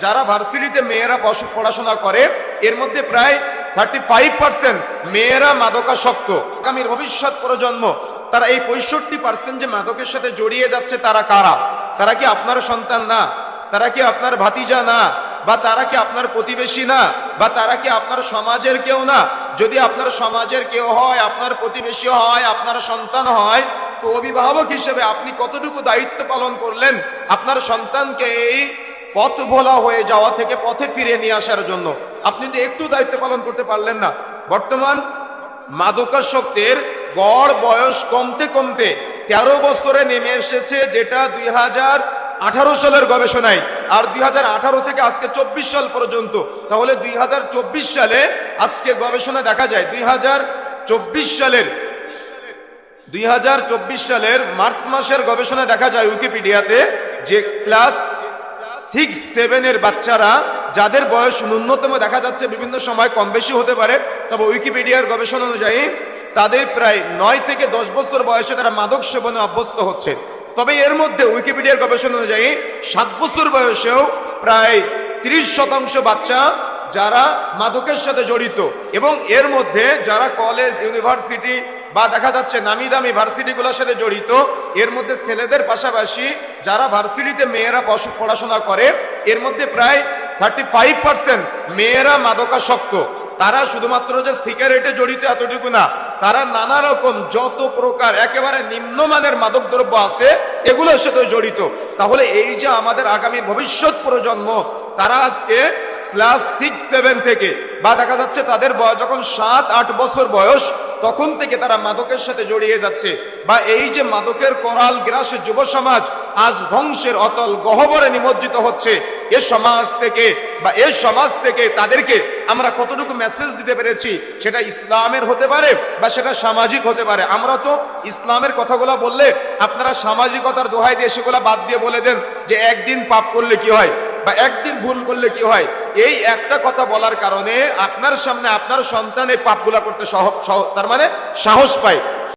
যারা ভার্সিটিতে মেয়েরা পড়াশোনা করে এর মধ্যে প্রায় 35% মেয়েরা মাদকাসক্ত। আগামীর ভবিষ্যৎ প্রজন্ম তারা এই 65% যে মাদকের সাথে জড়িয়ে যাচ্ছে তারা কারা? তারা কি আপনার সন্তান না? তারা কি আপনার ভাতিজা না? বা তারা কি আপনার প্রতিবেশী না? বা তারা কি আপনার সমাজের কেউ না? যদি আপনার সমাজের কেউ হয়, আপনার প্রতিবেশী হয়, আপনার সন্তান হয়, তো অভিভাবক হিসেবে আপনি কতটুকু দায়িত্ব পালন করলেন আপনার সন্তানকে এই পথ ভোলা হয়ে যাওয়া থেকে পথে ফিরে নিয়ে আসার জন্য? আপনি তো একটু দায়িত্ব পালন করতে পারলেন না। বর্তমান মাদকাসক্তের গড় বয়স কমতে কমতে 13 বছরে নেমে এসেছে, যেটা 2018 সালের গবেষণায়। আর 2018 থেকে আজকে 24 সাল পর্যন্ত, তাহলে 2024 সালে আজকে গবেষণা দেখা যায় 2024 সালের মার্চ মাসের গবেষণা দেখা যায় উইকিপিডিয়াতে যে ক্লাস 6-7 এর বাচ্চারা, যাদের বয়স ন্যূনতম দেখা যাচ্ছে বিভিন্ন সময় কম বেশি হতে পারে, তবে উইকিপিডিয়ার গবেষণা অনুযায়ী তাদের প্রায় 9 থেকে 10 বছর বয়সে তারা মাদক সেবনে অভ্যস্ত হচ্ছে। তবে এর মধ্যে উইকিপিডিয়ার গবেষণা অনুযায়ী 7 বছর বয়সেও প্রায় 30% বাচ্চা যারা মাদকের সাথে জড়িত, এবং এর মধ্যে যারা কলেজ, ইউনিভার্সিটি বা দেখা যাচ্ছে নামি দামি ভার্সিটিগুলোর সাথে জড়িত, এর মধ্যে ছেলেদের পাশাপাশি যারা ভার্সিটিতে মেয়েরা পড়াশোনা করে এর মধ্যে প্রায় 35% মেয়েরা মাদকাসক্ত। তারা শুধুমাত্র যে সিগারেটে জড়িত এতটুকু না, তারা নানা রকম যত প্রকার একেবারে নিম্নমানের মাদক দ্রব্য আছে এগুলোর সাথে জড়িত। তাহলে এই যে আমাদের আগামী ভবিষ্যৎ প্রজন্ম, তারা আজকে ক্লাস 6-7 থেকে বা দেখা যাচ্ছে তাদের বয়স যখন 7-8 বছর বয়স, তখন থেকে তারা মাদকের সাথে জড়িয়ে যাচ্ছে। বা এই যে মাদকের করাল গ্রাসে যুব সমাজ আজ ধ্বংসের অতল গহ্বরে নিমজ্জিত হচ্ছে, এ সমাজ থেকে তাদেরকে আমরা কতটুকু মেসেজ দিতে পেরেছি? সেটা ইসলামের হতে পারে বা সেটা সামাজিক হতে পারে। আমরা তো ইসলামের কথাগুলো বললে আপনারা সামাজিকতার দোহাই দিয়ে সেগুলো বাদ দিয়ে বলে দেন যে একদিন পাপ করলে কি হয় বা একদিন ভুল করলে কি হয়। এই একটা কথা বলার কারণে আপনার সামনে আপনার সন্তান এই পাপগুলা করতে তার মানে সাহস পায়।